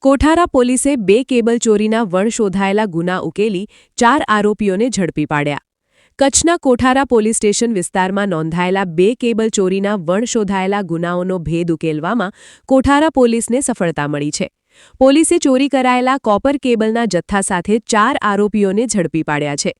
કોઠારા પોલીસે 2 કેબલ ચોરીના વણ શોધાયેલા ગુના ઉકેલી 4 આરોપીઓને ઝડપી પાડ્યા. કચ્છના કોઠારા પોલીસ સ્ટેશન વિસ્તારમાં નોંધાયેલા 2 કેબલ ચોરીના વણ શોધાયેલા ગુનાઓનો ભેદ ઉકેલવામાં કોઠારા પોલીસને સફળતા મળી છે. પોલીસે ચોરી કરાયેલા કોપર કેબલના જથ્થા સાથે 4 આરોપીઓને ઝડપી પાડ્યા છે.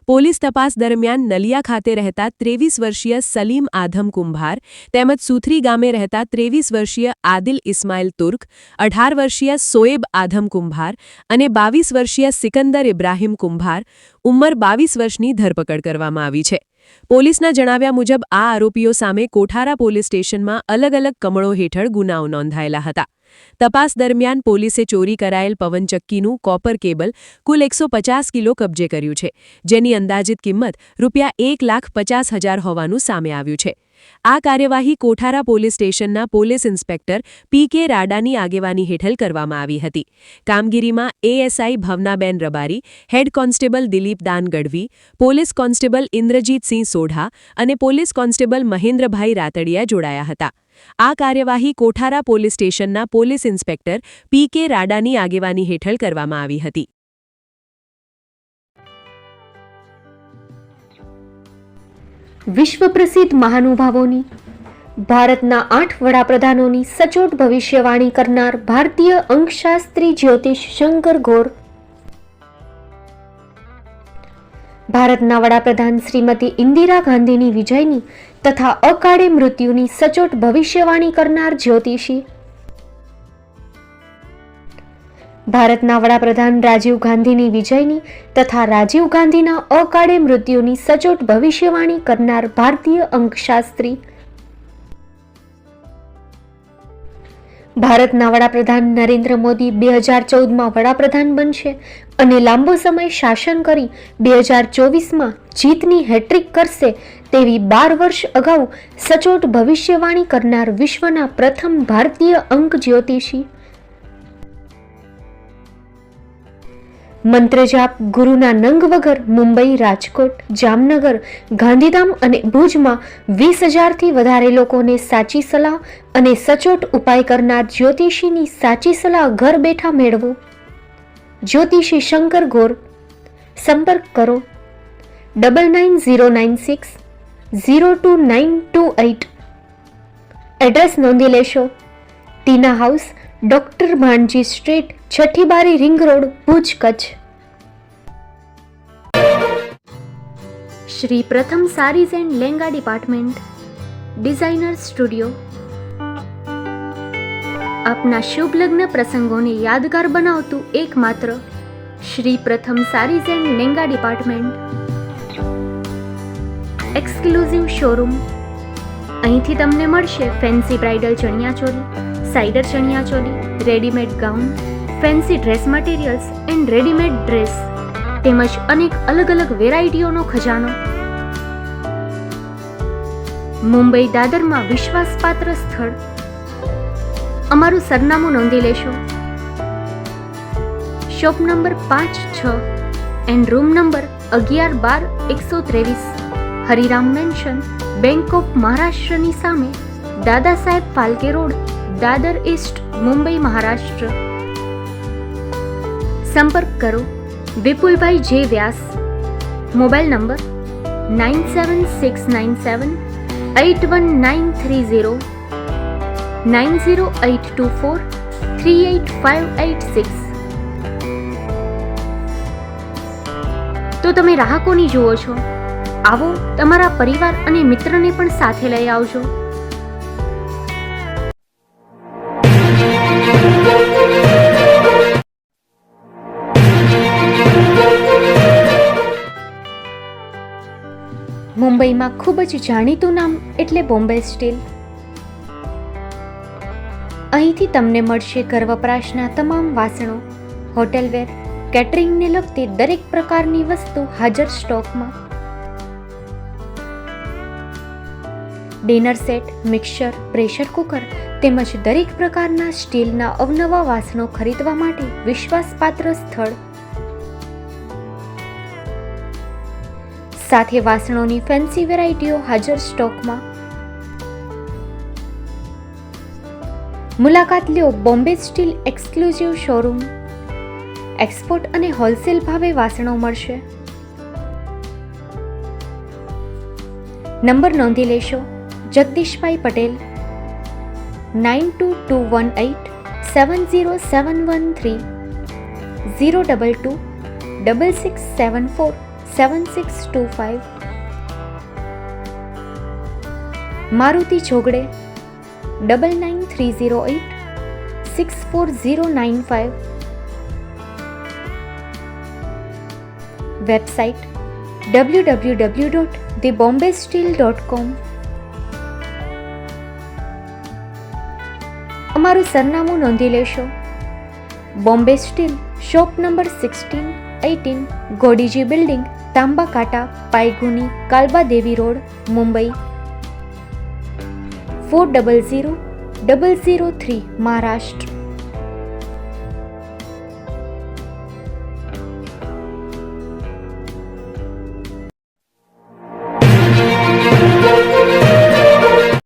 પોલીસ તપાસ દરમિયાન નલિયા ખાતે રહેતા 23 વર્ષીય સલીમ આધમ કુંભાર તેમજ સુથરી ગામે રહેતા 23 વર્ષીય આદિલ ઇસ્માઇલ તુર્ક, 18 વર્ષીય સોએબ આધમ કુંભાર અને 22 વર્ષીય સિકંદર ઇબ્રાહિમ કુંભાર ઉંમર 22 વર્ષની ધરપકડ કરવામાં આવી છે. પોલીસના જણાવ્યા મુજબ આ આરોપીઓ સામે કોઠારા પોલીસ સ્ટેશનમાં અલગ અલગ કમળો હેઠળ ગુનાઓ નોંધાયેલા હતા. તપાસ દરમિયાન પોલીસે ચોરી કરાયેલ પવનચક્કીનું કોપર કેબલ કુલ 150 કિલો કબજે કર્યું છે, જેની અંદાજિત કિંમત ₹1,50,000 હોવાનું સામે આવ્યું છે. આ કાર્યવાહી કોઠારા પોલીસ સ્ટેશનના પોલીસ ઇન્સ્પેક્ટર પી.કે. રાડાની આગેવાની હેઠળ કરવામાં આવી હતી. કામગીરીમાં ASI Bhavnaben Rabari, head constable Dilip Dan Gadhvi, police constable Indrajitsinh Sodha અને પોલીસ કોન્સ્ટેબલ મહેન્દ્રભાઈ રાતડિયા જોડાયા હતા. આ કાર્યવાહી કોઠારા પોલીસ સ્ટેશનના પોલીસ ઇન્સ્પેક્ટર પી.કે. રાડાની આગેવાની હેઠળ કરવામાં આવી હતી. વિશ્વ પ્રસિદ્ધ મહાનુભાવોની, ભારતના 8 વડાપ્રધાનોની સચોટ ભવિષ્યવાણી કરનાર ભારતીય અંકશાસ્ત્રી જ્યોતિષ શંકર ગોર, ભારતના વડાપ્રધાન શ્રીમતી ઇન્દિરા ગાંધીની વિજયની તથા અકાળે મૃત્યુની સચોટ ભવિષ્યવાણી કરનાર જ્યોતિષી, ભારતના વડાપ્રધાન રાજીવ ગાંધીની વિજયની તથા રાજીવ ગાંધીના અકાળે મૃત્યુની સચોટ ભવિષ્યવાણી કરનાર ભારતીય અંકશાસ્ત્રી, ભારતના વડાપ્રધાન નરેન્દ્ર મોદી 2014માં વડાપ્રધાન બનશે અને લાંબો સમય શાસન કરી 2024માં જીતની હેટ્રિક કરશે તેવી 12 વર્ષ અગાઉ સચોટ ભવિષ્યવાણી કરનાર વિશ્વના પ્રથમ ભારતીય અંક જ્યોતિષી, મંત્રજાપ ગુરુના નંગ વગર મુંબઈ, રાજકોટ, જામનગર, ગાંધીધામ અને ભુજમાં 20,000થી વધારે લોકોને સાચી સલાહ અને સચોટ ઉપાય કરનાર જ્યોતિષીની સાચી સલાહ ઘર બેઠા મેળવો. જ્યોતિષી શંકર ગોર. સંપર્ક કરો 9909602928. એડ્રેસ નોંધી લેશો. Tina house, doctor Bhanji street, છઠ્ઠી બારી, ring road, Bhuj, Kutch. Shri Pratham saris and lehenga department, designer studio. આપના શુભ લગ્ન પ્રસંગોને યાદગાર બનાવતું એકમાત્ર Shri Pratham saris and lehenga department. Exclusive showroom. અહીંથી તમને મળશે ફેન્સી બ્રાઇડલ ચણિયાચોળી, સાઇડર ચણિયાચોળી, readymade gown, fancy dress materials and readymade dress તેમજ અનેક અલગ અલગ વેરાયટીઓનો ખજાનો. મુંબઈ દાદરમાં વિશ્વાસપાત્ર સ્થળ. અમારું સરનામું નોંધી લેશો. Shop number 5-6 and room number 11-12-123, Hariram mansion, bank of મહારાષ્ટ્રની સામે, દાદા સાહેબ ફાલ્કે રોડ, દાદર ઈસ્ટ, મુંબઈ, મહારાષ્ટ્ર. સંપર્ક કરો વિપુલભાઈ જે વ્યાસ. Mobile number 9769781930, 9082438586. તો તમે રાહ કોની જુઓ છો? આવો, તમારા પરિવાર અને મિત્રને પણ સાથે લઈ આવજો. મુંબઈમાં ખૂબ જ જાણીતું નામ એટલે બોમ્બે સ્ટીલ. અહીંથી તમને મળશે ઘર વપરાશના તમામ વાસણો, હોટેલવેર, કેટરિંગને લગતી દરેક પ્રકારની વસ્તુ હાજર સ્ટોકમાં. Dinner set, mixer, pressure cooker તેમજ દરેક પ્રકારના સ્ટીલના અવનવા વાસણો ખરીદવા માટે વિશ્વાસપાત્ર સ્થળ. સાથે વાસણોની ફેન્સી વેરાયટીઓ હાજર સ્ટોકમાં. મુલાકાત લ્યો Bombay steel exclusive showroom. Export અને હોલસેલ ભાવે વાસણો મળશે. નંબર નોંધી લેશો. જગદીશભાઈ પટેલ 9221870713 022 6674 7625. મારુતિ ચોગડે 999308 64095. Website www.thebombasteel.com. અમારું સરનામું નોંધી લેશો. Bombay steel, shop number 16-18, Godiji building, Tamba Kanta, Pydhonie, Kalbadevi road, Mumbai 400003, Maharashtra.